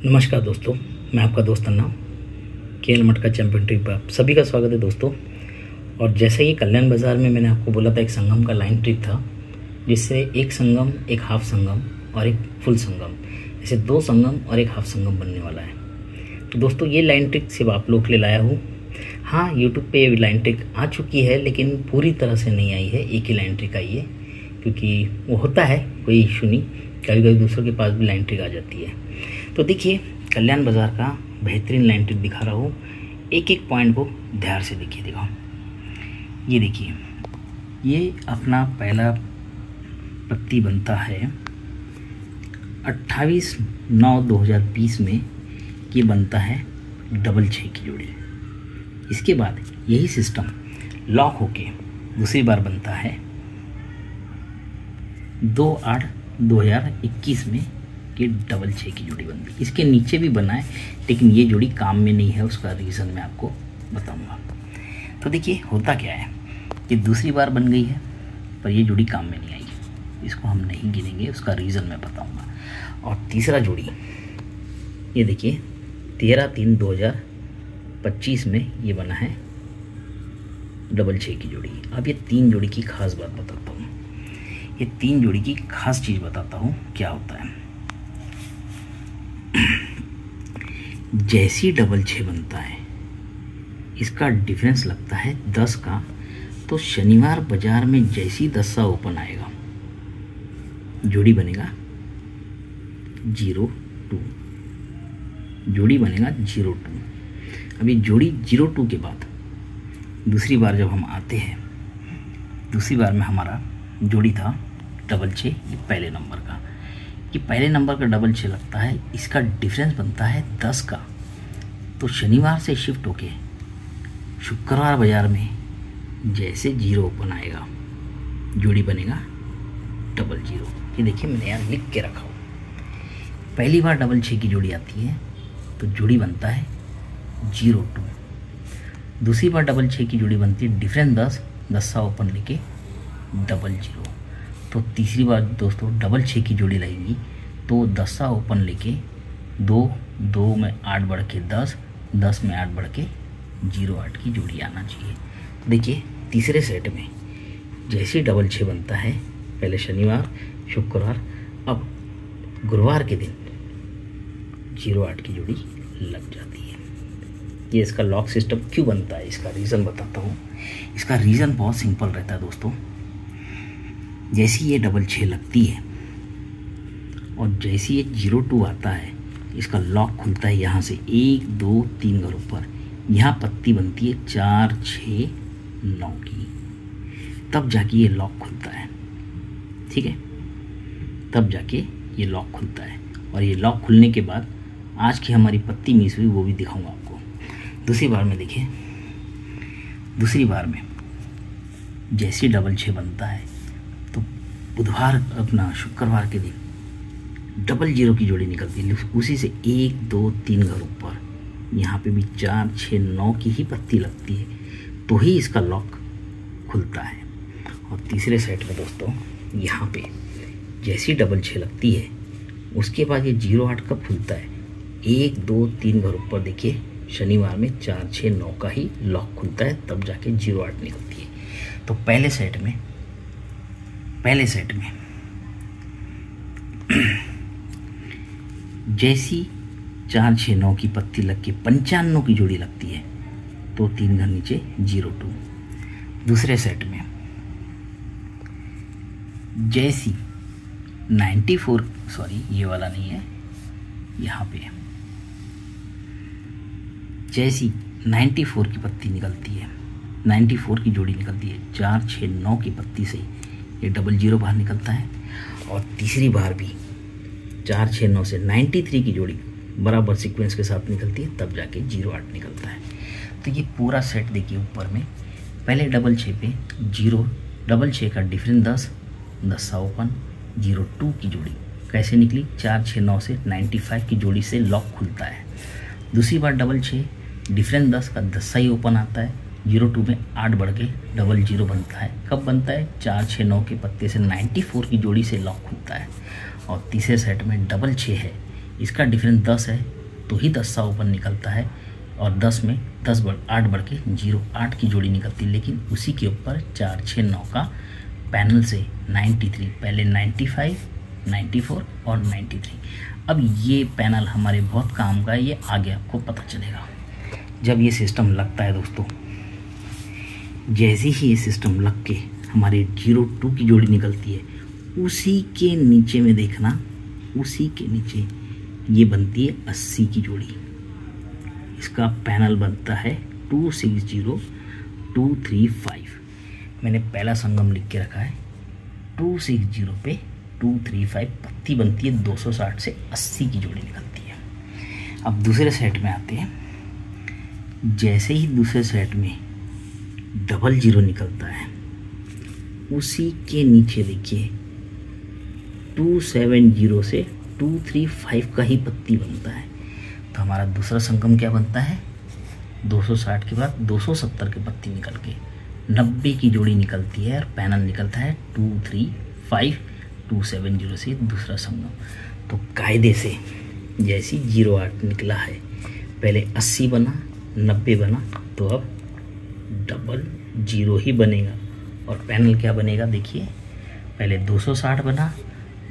नमस्कार दोस्तों, मैं आपका दोस्त अन्ना केएल मटका चैंपियन ट्रिप पर आप सभी का स्वागत है दोस्तों। और जैसे कि कल्याण बाज़ार में मैंने आपको बोला था, एक संगम का लाइन ट्रिप था, जिससे एक संगम, एक हाफ संगम और एक फुल संगम, ऐसे दो संगम और एक हाफ संगम बनने वाला है। तो दोस्तों, ये लाइन ट्रिक सिर्फ आप लोग के लिए लाया हूँ। हाँ, यूट्यूब पे ये लाइन ट्रिक आ चुकी है, लेकिन पूरी तरह से नहीं आई है। एक ही लाइन ट्रिक आई है, क्योंकि वो होता है, कोई इशू नहीं, कभी कभी दूसरों के पास भी लाइन ट्रिक आ जाती है। तो देखिए, कल्याण बाज़ार का बेहतरीन लाइन ट्रिक दिखा रहा हूँ। एक एक पॉइंट को ध्यान से देखिए, दिखाओ। ये देखिए, ये अपना पहला पत्ती बनता है 28/9/2020 में। ये बनता है 6/6 की जोड़ी। इसके बाद यही सिस्टम लॉक होके दूसरी बार बनता है 2/8/2021 में। ये 6/6 की जोड़ी बनती है। इसके नीचे भी बना है, लेकिन ये जोड़ी काम में नहीं है। उसका रीज़न मैं आपको बताऊंगा। तो देखिए, होता क्या है, ये दूसरी बार बन गई है, पर ये जोड़ी काम में नहीं आई। इसको हम नहीं गिनेंगे, उसका रीज़न मैं बताऊंगा। और तीसरा जोड़ी, ये देखिए, 13/3/2025 में ये बना है 6/6 की जोड़ी। अब ये तीन जोड़ी की खास बात बताता हूँ। ये तीन जोड़ी की खास चीज़ बताता हूँ, क्या होता है। जैसी 6/6 बनता है, इसका डिफरेंस लगता है 10 का। तो शनिवार बाजार में जैसी 10 ओपन आएगा, जोड़ी बनेगा 02, जोड़ी बनेगा 02। अब ये जोड़ी 02 के बाद दूसरी बार जब हम आते हैं, दूसरी बार में हमारा जोड़ी था 6/6, ये पहले नंबर का। ये पहले नंबर का 6/6 लगता है, इसका डिफरेंस बनता है 10 का। तो शनिवार से शिफ्ट होके शुक्रवार बाजार में जैसे 0 ओपन आएगा, जोड़ी बनेगा 00। ये देखिए, मैंने यहाँ लिख के रखा हूँ। पहली बार 6/6 की जोड़ी आती है तो जोड़ी बनता है 02। दूसरी बार 6/6 की जोड़ी बनती है, डिफरेंस 10 ओपन लेके 00। तो तीसरी बार दोस्तों 6/6 की जोड़ी लगेगी, तो 10 ओपन लेके 2 में 8 बढ़ के 10 में 8 बढ़ के 08 की जोड़ी आना चाहिए। देखिए, तीसरे सेट में जैसे 6/6 बनता है, पहले शनिवार, शुक्रवार, अब गुरुवार के दिन 08 की जोड़ी लग जाती है। ये इसका लॉक सिस्टम क्यों बनता है, इसका रीज़न बताता हूँ। इसका रीज़न बहुत सिंपल रहता है दोस्तों। जैसी ये 6/6 लगती है और जैसी ये 02 आता है, इसका लॉक खुलता है यहाँ से 1 2 3 घर ऊपर। यहाँ पत्ती बनती है 4 6 9 की, तब जाके ये लॉक खुलता है। ठीक है, तब जाके ये लॉक खुलता है। और ये लॉक खुलने के बाद आज की हमारी पत्ती मिस हुई, वो भी दिखाऊंगा आपको। दूसरी बार में देखिए, दूसरी बार में जैसे 6/6 बनता है, तो बुधवार अपना शुक्रवार के दिन 00 की जोड़ी निकलती है। उसी से 1 2 3 घर ऊपर, यहाँ पे भी 4 6 9 की ही पत्ती लगती है, तो ही इसका लॉक खुलता है। और तीसरे सेट में दोस्तों, यहाँ पे जैसी 6/6 लगती है, उसके बाद ये 08 कब खुलता है, 1 2 3 घर ऊपर देखिए, शनिवार में 4 6 9 का ही लॉक खुलता है, तब जाके 08 निकलती है। तो पहले सेट में जैसी 4 6 9 की पत्ती लग के 95 की जोड़ी लगती है, तो 3 घर नीचे 02। दूसरे सेट में जैसी 94, सॉरी ये वाला नहीं है, यहाँ पे जैसी 94 की पत्ती निकलती है, 94 की जोड़ी निकलती है, 4 6 9 की पत्ती से ये 00 बाहर निकलता है। और तीसरी बार भी 4 6 9 से 93 की जोड़ी बराबर सीक्वेंस के साथ निकलती है, तब जाके 08 निकलता है। तो ये पूरा सेट देखिए, ऊपर में पहले 6/6 पे 6/6 का डिफरेंस 10 ओपन, 02 की जोड़ी कैसे निकली, 4 6 9 से 95 की जोड़ी से लॉक खुलता है। दूसरी बार 6/6 डिफरेंस 10 का 10 ही ओपन आता है, 02 में 8 बढ़ के 00 बनता है। कब बनता है, 4 6 9 के पत्ते से 94 की जोड़ी से लॉक खुलता है। और तीसरे सेट में 6/6 है, इसका डिफरेंस 10 है, तो ही 10 ओपन निकलता है, और 10 में 8 बढ़ के 0, 8 की जोड़ी निकलती है। लेकिन उसी के ऊपर 4, 6, 9 का पैनल से 93, पहले 95, 94 और 93। अब ये पैनल हमारे बहुत काम का है, ये आगे आपको पता चलेगा जब ये सिस्टम लगता है दोस्तों। जैसे ही ये सिस्टम लग के हमारे 02 की जोड़ी निकलती है, उसी के नीचे में देखना, उसी के नीचे ये बनती है 80 की जोड़ी। इसका पैनल बनता है 260235। मैंने पहला संगम लिख के रखा है 260 पे 235 पत्ती बनती है, 260 से 80 की जोड़ी निकलती है। अब दूसरे सेट में आते हैं। जैसे ही दूसरे सेट में 00 निकलता है, उसी के नीचे देखिए 270 से 235 का ही पत्ती बनता है। तो हमारा दूसरा संगम क्या बनता है, 260 के बाद 270 के पत्ती निकल के 90 की जोड़ी निकलती है, और पैनल निकलता है 235 270 से दूसरा संगम। तो कायदे से जैसी 08 निकला है, पहले 80 बना, 90 बना, तो अब 00 ही बनेगा। और पैनल क्या बनेगा देखिए, पहले 260 बना,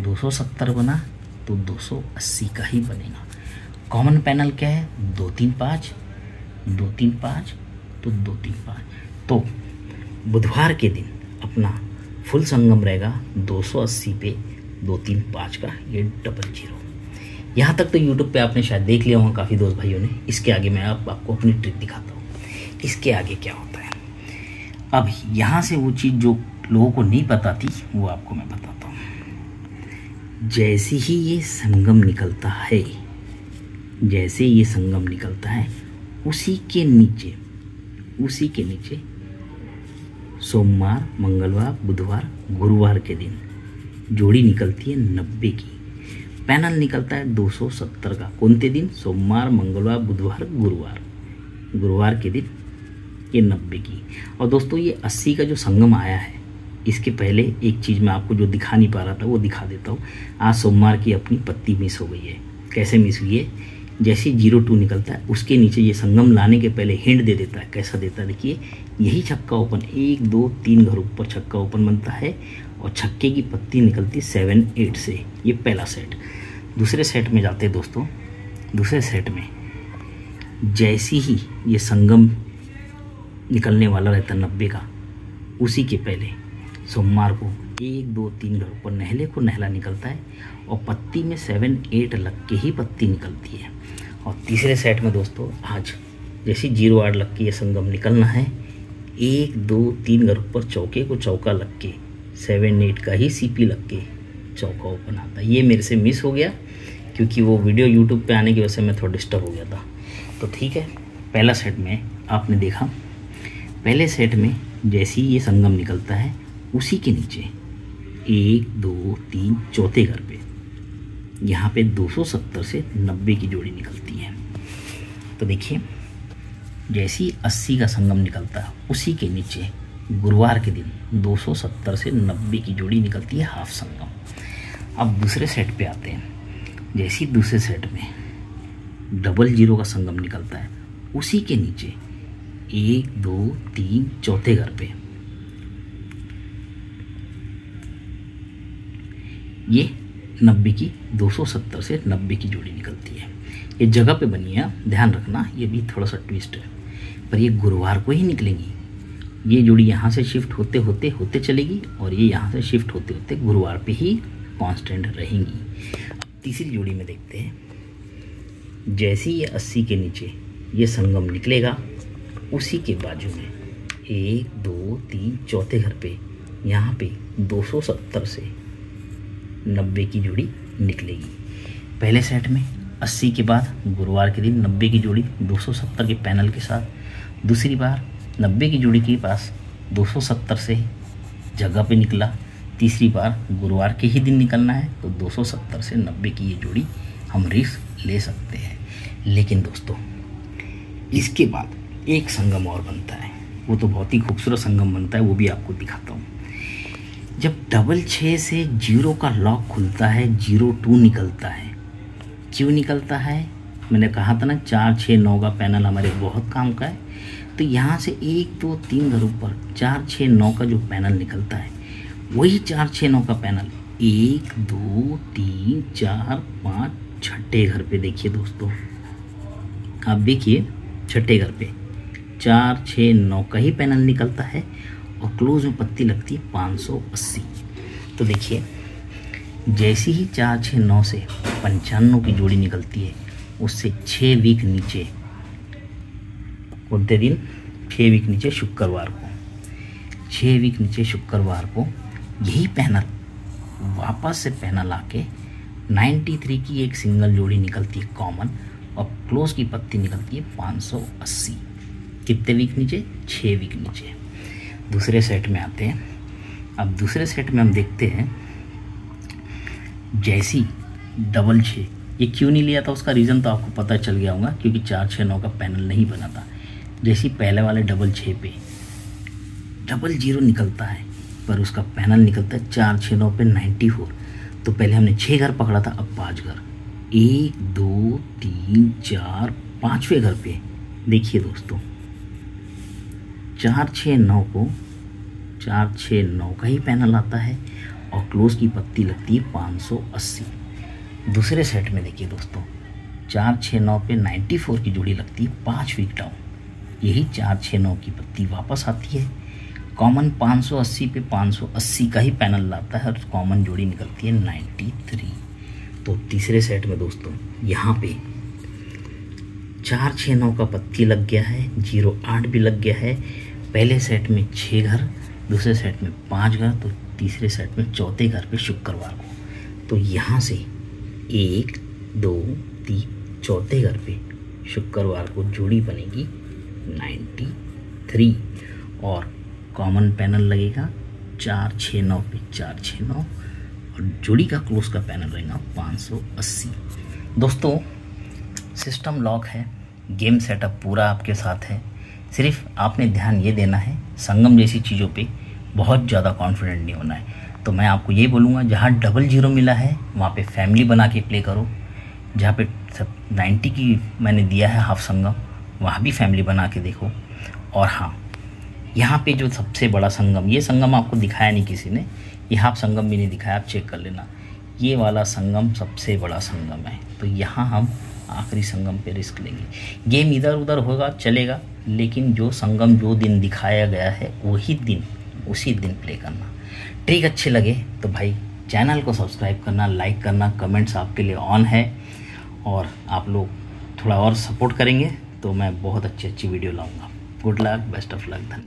270 बना, तो 280 का ही बनेगा। कॉमन पैनल क्या है, 235, 235, तो 235। तो बुधवार के दिन अपना फुल संगम रहेगा 280 पे 235 का, ये 00। यहाँ तक तो यूट्यूब पे आपने शायद देख लिया होगा काफ़ी दोस्त भाइयों ने। इसके आगे मैं आपको अपनी ट्रिक दिखाता हूँ। इसके आगे क्या होता है, अब यहाँ से वो चीज़ जो लोगों को नहीं पता थी वो आपको मैं बताता हूँ। जैसे ही ये संगम निकलता है, जैसे ये संगम निकलता है, उसी के नीचे सोमवार, मंगलवार, बुधवार, गुरुवार के दिन जोड़ी निकलती है 90 की। पैनल निकलता है 270 का। कौनते दिन, सोमवार, मंगलवार, बुधवार, गुरुवार के दिन ये 90 की। और दोस्तों ये 80 का जो संगम आया है, इसके पहले एक चीज़ मैं आपको जो दिखा नहीं पा रहा था वो दिखा देता हूँ। आज सोमवार की अपनी पत्ती मिस हो गई है। कैसे मिस हुई है, जैसे 02 निकलता है उसके नीचे ये संगम लाने के पहले हिंट दे देता है। कैसा देता है देखिए, यही छक्का ओपन, 1 2 3 घर ऊपर छक्का ओपन बनता है, और छक्के की पत्ती निकलती 7 8 से। ये पहला सेट। दूसरे सेट में जाते हैं दोस्तों। दूसरे सेट में जैसी ही ये संगम निकलने वाला रहता है 90 का, उसी के पहले सोमवार को 1 2 3 घर ऊपर नहले को नहला निकलता है, और पत्ती में 7 8 लग के ही पत्ती निकलती है। और तीसरे सेट में दोस्तों आज जैसे 08 लग के ये संगम निकलना है, 1 2 3 घर ऊपर चौके को चौका लग के 7 8 का ही सीपी लग के चौका ओपन आता है। ये मेरे से मिस हो गया क्योंकि वो वीडियो यूट्यूब पे आने की वजह से मैं थोड़ा डिस्टर्ब हो गया था। तो ठीक है, पहला सेट में आपने देखा, पहले सेट में जैसे ही ये संगम निकलता है, उसी के नीचे 1 2 3 चौथे घर पे यहाँ पे 270 से 90 की जोड़ी निकलती है। तो देखिए जैसे ही 80 का संगम निकलता है, उसी के नीचे गुरुवार के दिन 270 से 90 की जोड़ी निकलती है, हाफ संगम। अब दूसरे सेट पे आते हैं। जैसे ही दूसरे सेट में 00 का संगम निकलता है, उसी के नीचे 1 2 3 चौथे घर पे ये 90 की 270 से 90 की जोड़ी निकलती है। ये जगह पे बनी है, ध्यान रखना, ये भी थोड़ा सा ट्विस्ट है, पर ये गुरुवार को ही निकलेगी। ये जोड़ी यहाँ से शिफ्ट होते होते चलेगी, और ये यहाँ से शिफ्ट होते होते गुरुवार पे ही कांस्टेंट रहेंगी। तीसरी जोड़ी में देखते हैं। जैसे ही ये 80 के नीचे ये संगम निकलेगा, उसी के बाजू में 1 2 3 चौथे घर पे यहाँ पे 270 से 90 की जोड़ी निकलेगी। पहले सेट में 80 के बाद गुरुवार के दिन 90 की जोड़ी 270 के पैनल के साथ, दूसरी बार 90 की जोड़ी के पास 270 से जगह पे निकला, तीसरी बार गुरुवार के ही दिन निकलना है, तो 270 से 90 की ये जोड़ी हम रिस्क ले सकते हैं। लेकिन दोस्तों इसके बाद एक संगम और बनता है, वो तो बहुत ही खूबसूरत संगम बनता है, वो भी आपको दिखाता हूँ। जब 66 से 0 का लॉक खुलता है, 02 निकलता है। क्यों निकलता है, मैंने कहा था ना 4, 6, 9 का पैनल हमारे बहुत काम का है। तो यहाँ से 1, 2, 3 घर ऊपर 4, 6, 9 का जो पैनल निकलता है वही 4, 6, 9 का पैनल 1, 2, 3, 4, 5 छठे घर पे देखिए दोस्तों, आप देखिए छठे घर पे 4, 6, 9 का ही पैनल निकलता है और क्लोज में पत्ती लगती है 580। तो देखिए जैसी ही 4, 6, 9 से 95 की जोड़ी निकलती है उससे 6 वीक नीचे उतने दिन 6 वीक नीचे शुक्रवार को 6 वीक नीचे शुक्रवार को यही पैनल वापस से पैनल आके 93 की एक सिंगल जोड़ी निकलती है कॉमन और क्लोज की पत्ती निकलती है 580। कितने वीक नीचे? 6 वीक नीचे। दूसरे सेट में आते हैं। अब दूसरे सेट में हम देखते हैं जैसी डबल 6, ये क्यों नहीं लिया था उसका रीज़न तो आपको पता चल गया होगा, क्योंकि 4, 6, 9 का पैनल नहीं बना था। जैसी पहले वाले डबल 6 पे 00 निकलता है पर उसका पैनल निकलता है 4, 6, 9 पे 94। तो पहले हमने 6 घर पकड़ा था, अब 5 घर 1, 2, 3, 4, 5वें घर पे देखिए दोस्तों 4, 6, 9 को 4, 6, 9 का ही पैनल आता है और क्लोज की पत्ती लगती है 580। दूसरे सेट में देखिए दोस्तों 4, 6, 9 पे 94 की जोड़ी लगती है 5 वीक डाउन, यही 4, 6, 9 की पत्ती वापस आती है कॉमन 580 पे 580 का ही पैनल लाता है और कॉमन जोड़ी निकलती है 93। तो तीसरे सेट में दोस्तों यहाँ पे 4, 6, 9 का पत्ती लग गया है, 08 भी लग गया है। पहले सेट में 6 घर, दूसरे सेट में 5 घर, तो तीसरे सेट में चौथे घर पे शुक्रवार को। तो यहाँ से 1, 2, 3 चौथे घर पे शुक्रवार को जोड़ी बनेगी 93 और कॉमन पैनल लगेगा 4, 6, 9 पे 4, 6, 9 और जोड़ी का क्लोज का पैनल रहेगा 580। दोस्तों सिस्टम लॉक है, गेम सेटअप पूरा आपके साथ है, सिर्फ आपने ध्यान ये देना है संगम जैसी चीज़ों पे बहुत ज़्यादा कॉन्फिडेंट नहीं होना है। तो मैं आपको ये बोलूँगा जहाँ 00 मिला है वहाँ पे फैमिली बना के प्ले करो, जहाँ पे 90 की मैंने दिया है हाफ संगम वहाँ भी फैमिली बना के देखो। और हाँ, यहाँ पे जो सबसे बड़ा संगम, ये संगम आपको दिखाया नहीं किसी ने, ये हाफ संगम भी नहीं दिखाया, आप चेक कर लेना, ये वाला संगम सबसे बड़ा संगम है। तो यहाँ हम आखिरी संगम पे रिस्क लेंगे। गेम इधर उधर होगा चलेगा, लेकिन जो संगम जो दिन दिखाया गया है वही दिन उसी दिन प्ले करना। ट्रिक अच्छे लगे तो भाई चैनल को सब्सक्राइब करना, लाइक करना, कमेंट्स आपके लिए ऑन है और आप लोग थोड़ा और सपोर्ट करेंगे तो मैं बहुत अच्छी वीडियो लाऊंगा। Good luck, best of luck, धन्यवाद।